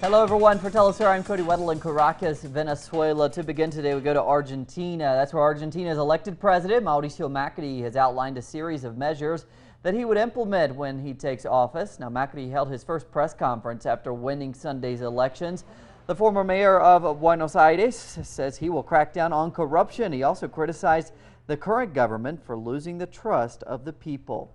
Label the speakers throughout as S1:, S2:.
S1: Hello everyone, for Telesur, I'm Cody Weddle in Caracas, Venezuela. To begin today, we go to Argentina. That's where Argentina's elected president, Mauricio Macri, has outlined a series of measures that he would implement when he takes office. Now, Macri held his first press conference after winning Sunday's elections. The former mayor of Buenos Aires says he will crack down on corruption. He also criticized the current government for losing the trust of the people.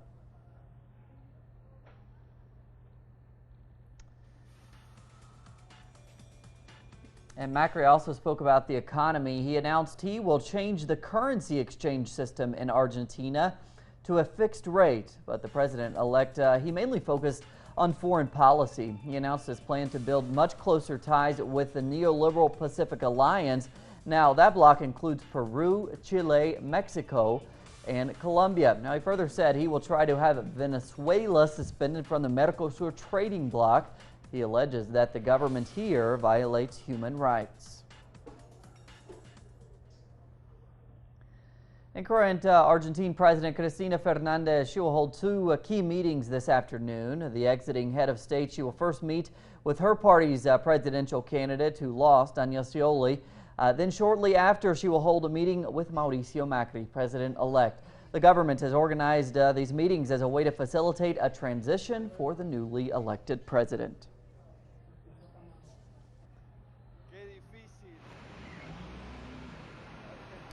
S1: And Macri also spoke about the economy. He announced he will change the currency exchange system in Argentina to a fixed rate. But the president-elect, he mainly focused on foreign policy. He announced his plan to build much closer ties with the neoliberal Pacific Alliance. Now, that bloc includes Peru, Chile, Mexico, and Colombia. Now, he further said he will try to have Venezuela suspended from the Mercosur trading bloc. He alleges that the government here violates human rights. And current Argentine President Cristina Fernandez, she will hold two key meetings this afternoon. The exiting head of state, she will first meet with her party's presidential candidate who lost, Agnes Scioli. Then shortly after, she will hold a meeting with Mauricio Macri, president-elect. The government has organized these meetings as a way to facilitate a transition for the newly elected president.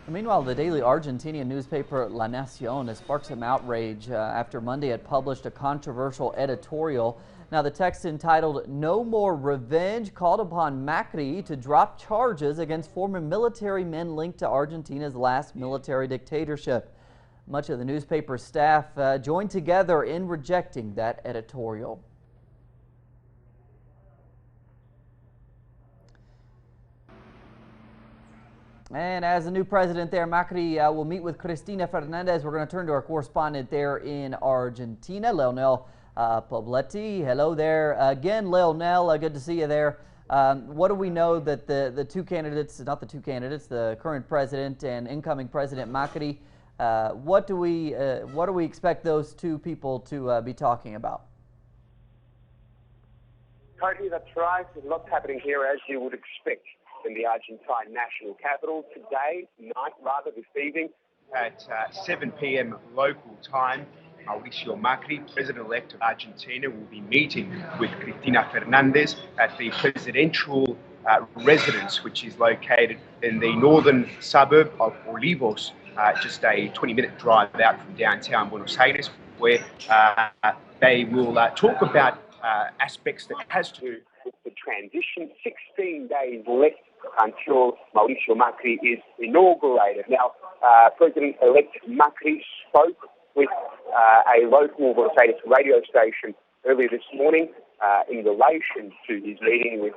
S1: Meanwhile, the daily Argentinian newspaper La Nación has sparked some outrage after Monday had published a controversial editorial. Now, the text entitled "No More Revenge" called upon Macri to drop charges against former military men linked to Argentina's last military dictatorship. Much of the newspaper's staff joined together in rejecting that editorial. And as the new president there, Macri will meet with Cristina Fernandez. We're going to turn to our correspondent there in Argentina, Leonel Pobletti. Hello there again, Leonel. Good to see you there. What do we know that the two candidates, not the two candidates, the current president and incoming president Macri, what do we expect those two people to be talking about?
S2: Cody, that's right. There's lots happening here, as you would expect, in the Argentine national capital today, this evening.
S3: At 7 p.m. local time, Mauricio Macri, president-elect of Argentina, will be meeting with Cristina Fernandez at the presidential residence, which is located in the northern suburb of Olivos, just a 20-minute drive out from downtown Buenos Aires, where they will talk about aspects that has to do with the transition. 16 days left until Mauricio Macri is inaugurated. Now, President-elect Macri spoke with a local Buenos Aires radio station earlier this morning in relation to his meeting with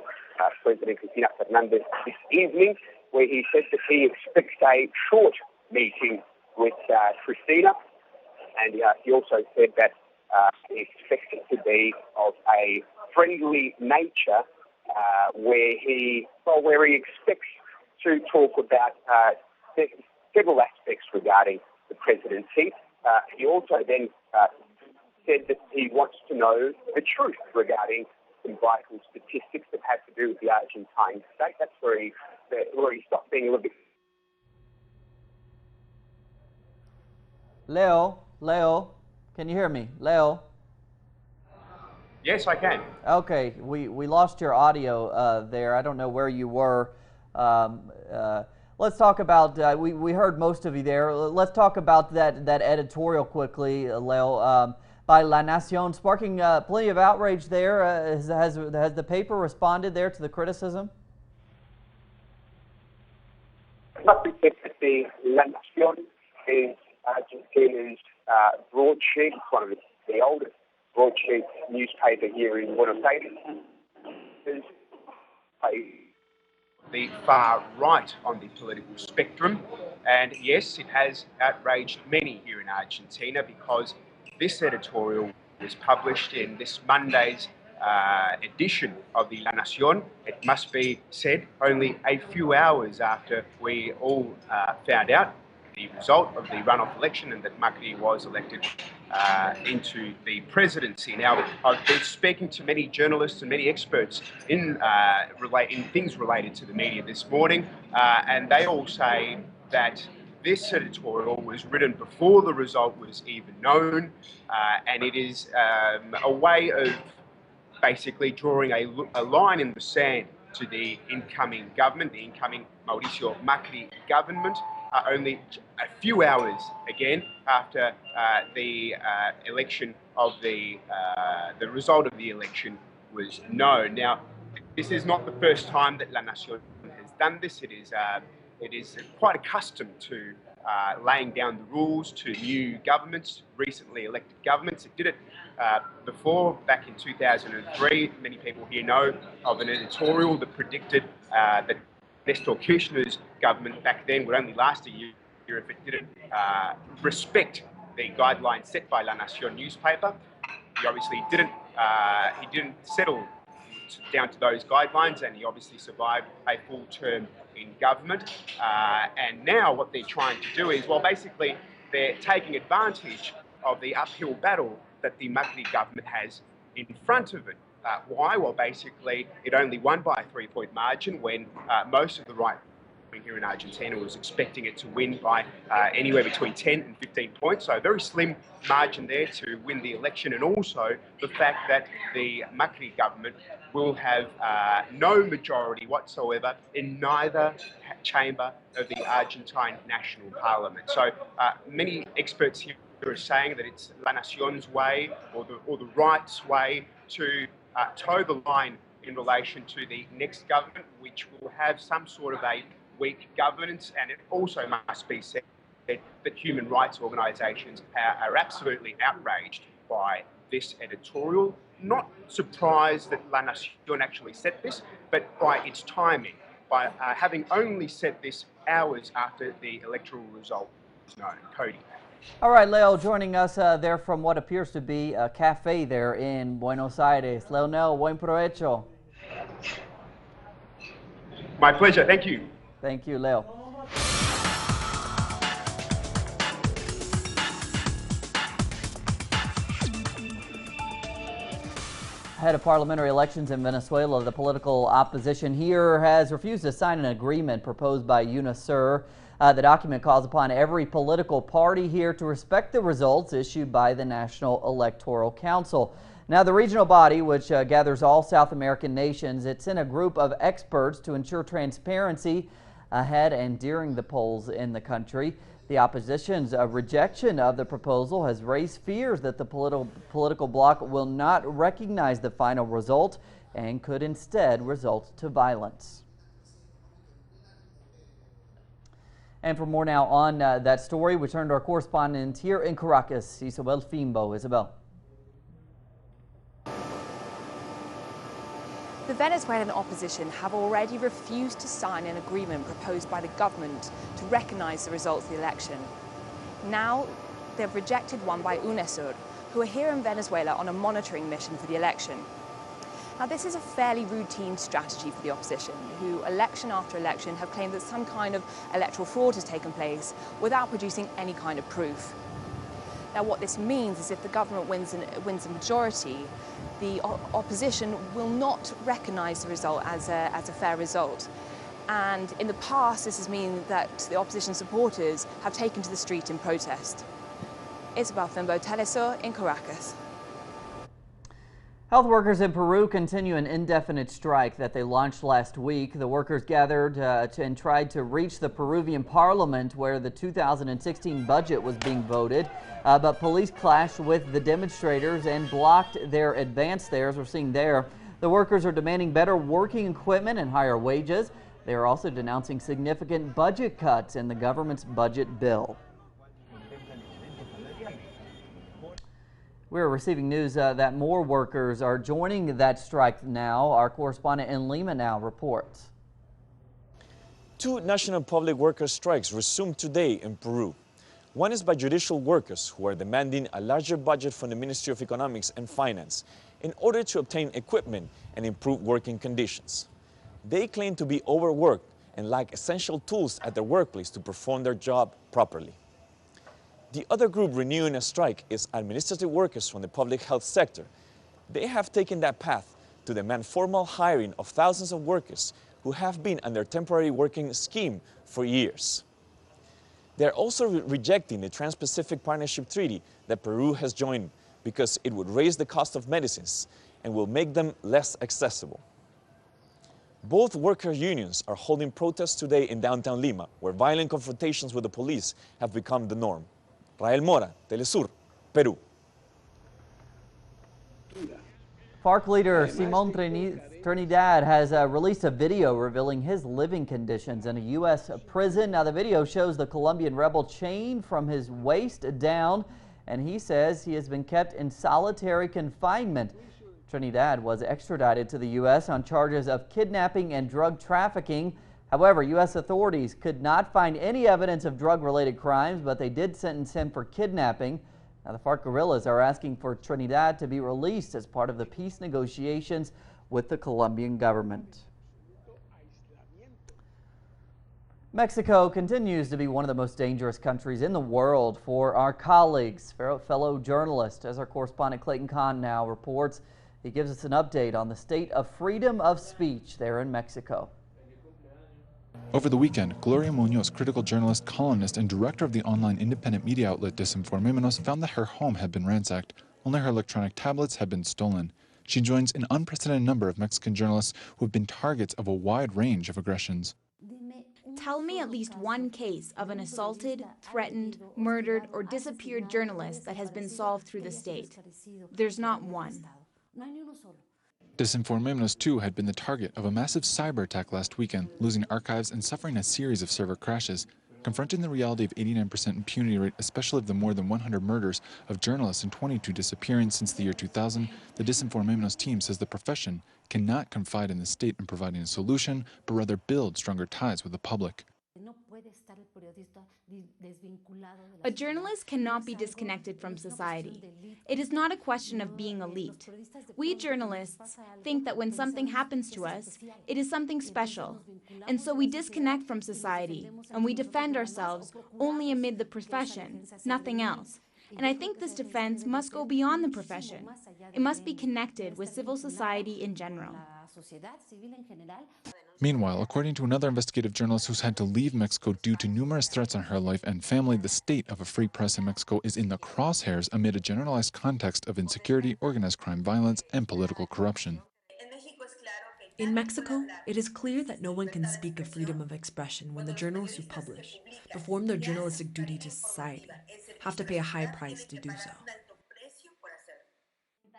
S3: President Cristina Fernandez this evening, where he said that he expects a short meeting with Cristina, and he also said that he expects it to be of a friendly nature, where he expects to talk about several aspects regarding the presidency. He also then said that he wants to know the truth regarding some vital statistics that have to do with the Argentine state. That's where he stopped being a little bit.
S1: Leo, can you hear me? Leo?
S3: Yes, I can.
S1: Okay, we lost your audio there. I don't know where you were. Let's talk about, we heard most of you there. Let's talk about that editorial quickly, Leo, by La Nación, sparking plenty of outrage there. Has the paper responded there to the criticism?
S2: The La Nación is Argentina's broadsheet. It's one of the oldest broadsheet newspaper here in Buenos Aires.
S3: The far right on the political spectrum, and yes, it has outraged many here in Argentina because this editorial was published in this Monday's edition of the La Nación. It must be said only a few hours after we all found out the result of the runoff election and that Macri was elected into the presidency. Now, I've been speaking to many journalists and many experts in things related to the media this morning, and they all say that this editorial was written before the result was even known, and it is a way of basically drawing a line in the sand to the incoming government, the incoming Mauricio Macri government, only a few hours again after the election of the result of the election was known. Now, this is not the first time that La Nación has done this. It is quite accustomed to laying down the rules to new governments, recently elected governments. It did it before, back in 2003. Many people here know of an editorial that predicted that Nestor Kirchner's government back then would only last a year if it didn't respect the guidelines set by La Nación newspaper. He obviously didn't settle down to those guidelines, and he obviously survived a full term in government. And now what they're trying to do is, well, basically they're taking advantage of the uphill battle that the Macri government has in front of it. Why? Well, basically it only won by a 3-point margin when most of the right here in Argentina was expecting it to win by anywhere between 10 and 15 points. So a very slim margin there to win the election, and also the fact that the Macri government will have no majority whatsoever in neither chamber of the Argentine National Parliament. So many experts here are saying that it's La Nación's way, or the right's way, to toe the line in relation to the next government, which will have some sort of a weak governance. And it also must be said that human rights organisations are absolutely outraged by this editorial. Not surprised that La Nación actually said this, but by its timing, by having only said this hours after the electoral result was known. Cody.
S1: All right, Leo, joining us there from what appears to be a cafe there in Buenos Aires. Leonel, buen provecho.
S3: My pleasure. Thank you.
S1: Thank you, Leo. Ahead of parliamentary elections in Venezuela, the political opposition here has refused to sign an agreement proposed by UNASUR. The document calls upon every political party here to respect the results issued by the National Electoral Council. Now, the regional body, which gathers all South American nations, it's in a group of experts to ensure transparency ahead and during the polls in the country. The opposition's rejection of the proposal has raised fears that the political bloc will not recognize the final result and could instead result to violence. And for more now on that story, we turn to our correspondent here in Caracas, Isabel Fimbo. Isabel.
S4: The Venezuelan opposition have already refused to sign an agreement proposed by the government to recognize the results of the election. Now, they've rejected one by UNASUR, who are here in Venezuela on a monitoring mission for the election. Now, this is a fairly routine strategy for the opposition, who election after election have claimed that some kind of electoral fraud has taken place without producing any kind of proof. Now, what this means is if the government wins a majority, the opposition will not recognise the result as a fair result. And in the past, this has meant that the opposition supporters have taken to the street in protest. Isabel Fimbo, Telesur in Caracas.
S1: Health workers in Peru continue an indefinite strike that they launched last week. The workers gathered and tried to reach the Peruvian parliament where the 2016 budget was being voted, but police clashed with the demonstrators and blocked their advance there, as we're seeing there. The workers are demanding better working equipment and higher wages. They are also denouncing significant budget cuts in the government's budget bill. We're receiving news that more workers are joining that strike now. Our correspondent in Lima now reports.
S5: 2 national public worker strikes resumed today in Peru. One is by judicial workers who are demanding a larger budget from the Ministry of Economics and Finance in order to obtain equipment and improve working conditions. They claim to be overworked and lack essential tools at their workplace to perform their job properly. The other group renewing a strike is administrative workers from the public health sector. They have taken that path to demand formal hiring of thousands of workers who have been under temporary working scheme for years. They're also rejecting the Trans-Pacific Partnership Treaty that Peru has joined because it would raise the cost of medicines and will make them less accessible. Both worker unions are holding protests today in downtown Lima, where violent confrontations with the police have become the norm. Rael Mora, Telesur, Peru.
S1: FARC leader Simon Trinidad has released a video revealing his living conditions in a U.S. prison. Now, the video shows the Colombian rebel chained from his waist down, and he says he has been kept in solitary confinement. Trinidad was extradited to the U.S. on charges of kidnapping and drug trafficking. However, U.S. authorities could not find any evidence of drug-related crimes, but they did sentence him for kidnapping. Now, the FARC guerrillas are asking for Trinidad to be released as part of the peace negotiations with the Colombian government. Mexico continues to be one of the most dangerous countries in the world for our colleagues, fellow journalists. As our correspondent Clayton Kahn now reports, he gives us an update on the state of freedom of speech there in Mexico.
S6: Over the weekend, Gloria Muñoz, critical journalist, columnist, and director of the online independent media outlet Desinformémonos, found that her home had been ransacked. Only her electronic tablets had been stolen. She joins an unprecedented number of Mexican journalists who have been targets of a wide range of aggressions.
S7: Tell me at least one case of an assaulted, threatened, murdered, or disappeared journalist that has been solved through the state. There's not one.
S6: Desinformémonos, too, had been the target of a massive cyber attack last weekend, losing archives and suffering a series of server crashes. Confronting the reality of 89% impunity rate, especially of the more than 100 murders of journalists and 22 disappearing since the year 2000, the Desinformémonos team says the profession cannot confide in the state in providing a solution, but rather build stronger ties with the public.
S7: A journalist cannot be disconnected from society. It is not a question of being elite. We journalists think that when something happens to us, it is something special. And so we disconnect from society, and we defend ourselves only amid the profession, nothing else. And I think this defense must go beyond the profession. It must be connected with civil society in general.
S6: Meanwhile, according to another investigative journalist who's had to leave Mexico due to numerous threats on her life and family, the state of a free press in Mexico is in the crosshairs amid a generalized context of insecurity, organized crime, violence, and political corruption.
S8: In Mexico, it is clear that no one can speak of freedom of expression when the journalists who publish, perform their journalistic duty to society, have to pay a high price to do so.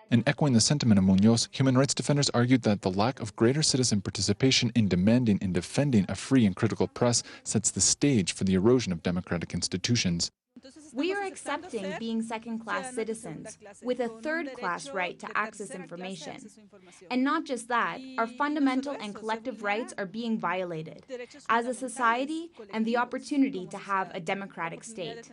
S6: In echoing the sentiment of Muñoz, human rights defenders argued that the lack of greater citizen participation in demanding and defending a free and critical press sets the stage for the erosion of democratic institutions.
S7: We are accepting being second-class citizens with a third-class right to access information. And not just that, our fundamental and collective rights are being violated as a society and the opportunity to have a democratic state.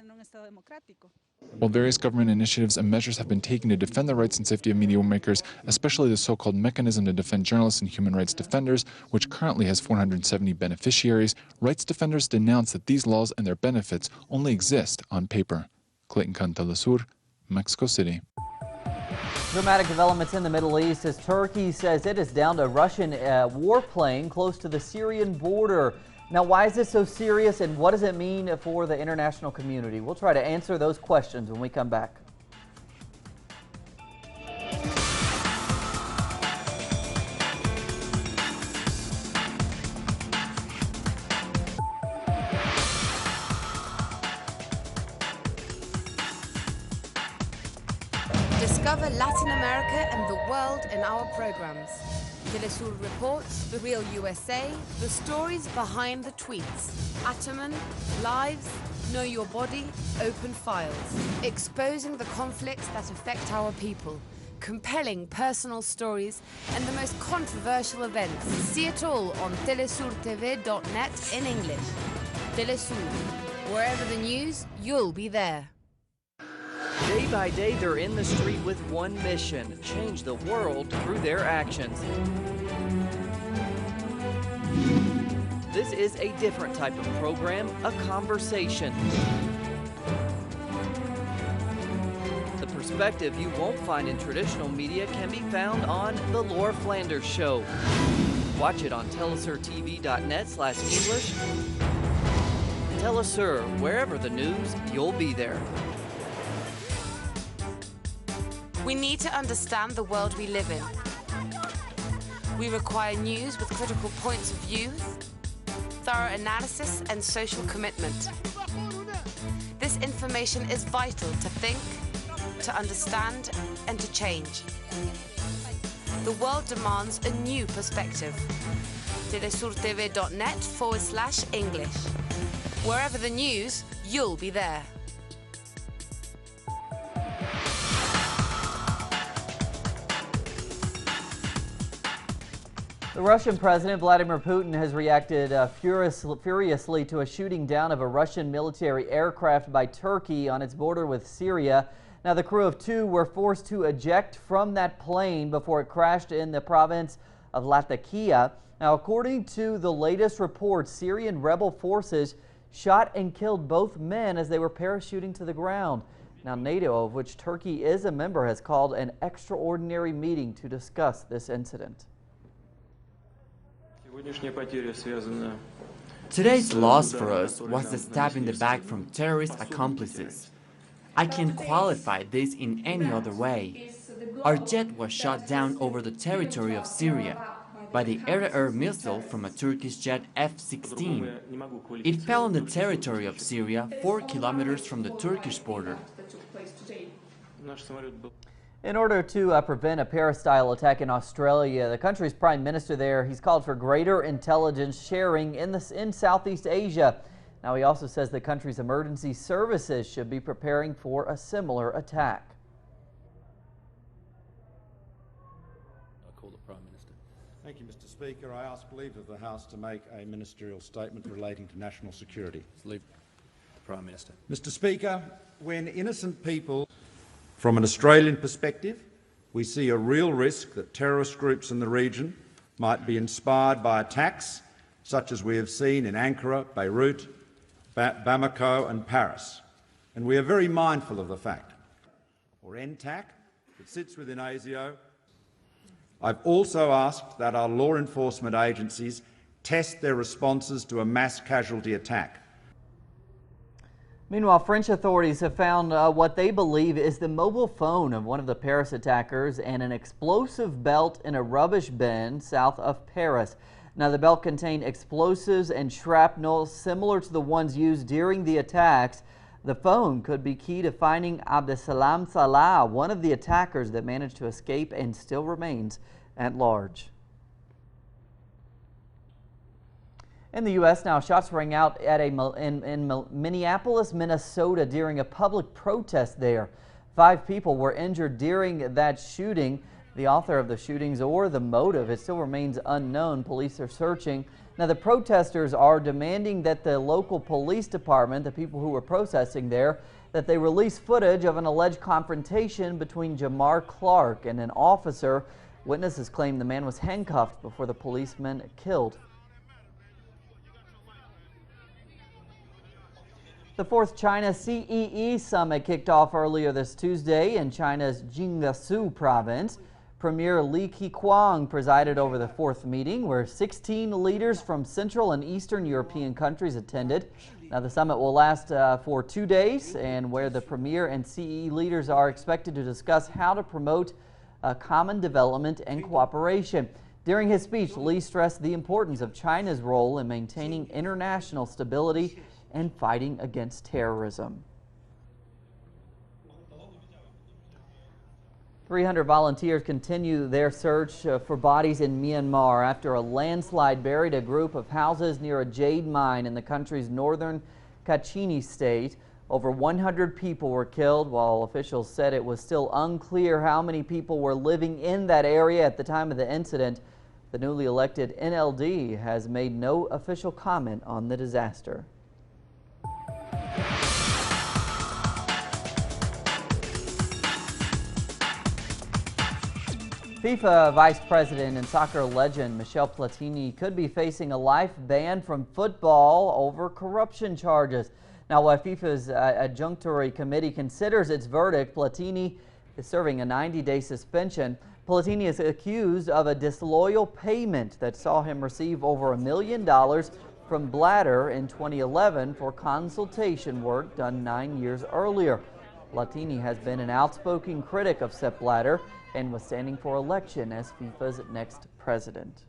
S6: While various government initiatives and measures have been taken to defend the rights and safety of media makers, especially the so-called Mechanism to Defend Journalists and Human Rights Defenders, which currently has 470 beneficiaries, rights defenders denounce that these laws and their benefits only exist on paper. Clayton Kahn, Telesur, Mexico City.
S1: Dramatic developments in the Middle East as Turkey says it is down to a Russian warplane close to the Syrian border. Now, why is this so serious and what does it mean for the international community? We'll try to answer those questions when we come back.
S9: Discover Latin America and the world in our programs. Telesur Reports, The Real USA, the stories behind the tweets. Ataman, Lives, Know Your Body, Open Files. Exposing the conflicts that affect our people. Compelling personal stories and the most controversial events. See it all on telesurtv.net in English. Telesur. Wherever the news, you'll be there.
S10: Day by day, they're in the street with one mission: change the world through their actions. This is a different type of program, a conversation. The perspective you won't find in traditional media can be found on The Laura Flanders Show. Watch it on telesurtv.net/English. Telesur, wherever the news, you'll be there.
S9: We need to understand the world we live in. We require news with critical points of view, thorough analysis, and social commitment. This information is vital to think, to understand, and to change. The world demands a new perspective. telesurtv.net/English. Wherever the news, you'll be there.
S1: The Russian President Vladimir Putin has reacted furiously to a shooting down of a Russian military aircraft by Turkey on its border with Syria. Now, the crew of 2 were forced to eject from that plane before it crashed in the province of Latakia. Now, according to the latest reports, Syrian rebel forces shot and killed both men as they were parachuting to the ground. Now, NATO, of which Turkey is a member, has called an extraordinary meeting to discuss this incident.
S11: Today's loss for us was the stab in the back from terrorist accomplices. I can't qualify this in any other way. Our jet was shot down over the territory of Syria by the air-to-air missile from a Turkish jet F-16. It fell on the territory of Syria, 4 kilometers from the Turkish border.
S1: In order to prevent a Paris-style attack in Australia, the country's prime minister there, he's called for greater intelligence sharing in Southeast Asia. Now, he also says the country's emergency services should be preparing for a similar attack.
S12: Thank you, Mr. Speaker. I ask leave of the House to make a ministerial statement relating to national security.
S13: Leave the Prime Minister.
S12: Mr. Speaker, when innocent people... From an Australian perspective, we see a real risk that terrorist groups in the region might be inspired by attacks such as we have seen in Ankara, Beirut, Bamako and Paris. And we are very mindful of the fact, or NTAC, that sits within ASIO. I've also asked that our law enforcement agencies test their responses to a mass casualty attack.
S1: Meanwhile, French authorities have found what they believe is the mobile phone of one of the Paris attackers and an explosive belt in a rubbish bin south of Paris. Now, the belt contained explosives and shrapnel similar to the ones used during the attacks. The phone could be key to finding Abdesalam Salah, one of the attackers that managed to escape and still remains at large. In the U.S. now, shots rang out at in Minneapolis, Minnesota during a public protest there. 5 people were injured during that shooting. The author of the shootings or the motive, it still remains unknown. Police are searching. Now, the protesters are demanding that the local police department, the people who were protesting there, that they release footage of an alleged confrontation between Jamar Clark and an officer. Witnesses claim the man was handcuffed before the policeman killed. The 4th China CEE summit kicked off earlier this Tuesday in China's Jiangsu province. Premier Li Keqiang presided over the 4th meeting, where 16 leaders from Central and Eastern European countries attended. Now, the summit will last for 2 days, and where the Premier and CEE leaders are expected to discuss how to promote common development and cooperation. During his speech, Li stressed the importance of China's role in maintaining international stability and fighting against terrorism. 300 volunteers continue their search for bodies in Myanmar after a landslide buried a group of houses near a jade mine in the country's northern Kachini state. Over 100 people were killed, while officials said it was still unclear how many people were living in that area at the time of the incident. The newly elected NLD has made no official comment on the disaster. FIFA Vice President and soccer legend Michel Platini could be facing a life ban from football over corruption charges. Now, while FIFA's adjunctory committee considers its verdict, Platini is serving a 90-day suspension. Platini is accused of a disloyal payment that saw him receive over $1 million from Blatter in 2011 for consultation work done 9 years earlier. Platini has been an outspoken critic of Sepp Blatter and was standing for election as FIFA's next president.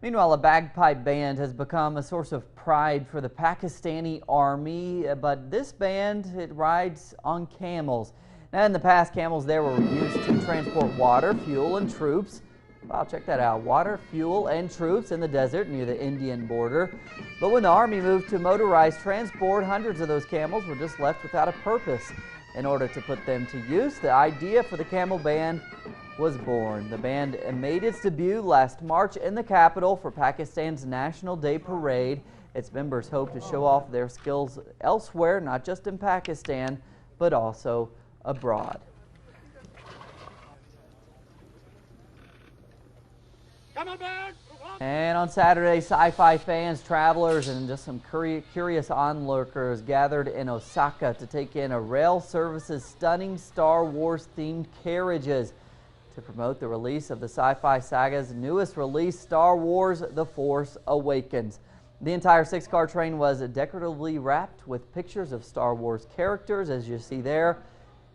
S1: Meanwhile, a bagpipe band has become a source of pride for the Pakistani army, but this band, it rides on camels. Now, in the past, camels there were used to transport water, fuel, and troops. Wow, check that out. Water, fuel, and troops in the desert near the Indian border. But when the army moved to motorized transport, hundreds of those camels were just left without a purpose. In order to put them to use, the idea for the camel band was born. The band made its debut last March in the capital for Pakistan's National Day Parade. Its members hope to show off their skills elsewhere, not just in Pakistan, but also abroad. And on Saturday, sci-fi fans, travelers, and just some curious onlookers gathered in Osaka to take in a rail service's stunning Star Wars themed carriages to promote the release of the sci-fi saga's newest release, Star Wars: The Force Awakens. The entire 6-car train was decoratively wrapped with pictures of Star Wars characters, as you see there.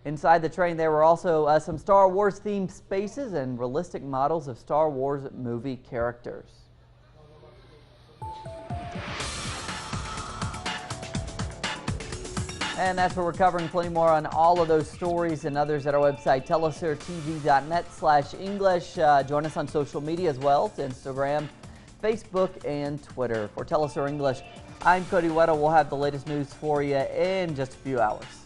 S1: Inside the train, there were also some Star Wars themed spaces and realistic models of Star Wars movie characters. And that's what we're covering. Plenty more on all of those stories and others at our website, telesurtv.net/English. Join us on social media as well, Instagram, Facebook, and Twitter. For Telesur English, I'm Cody Weddle. We'll have the latest news for you in just a few hours.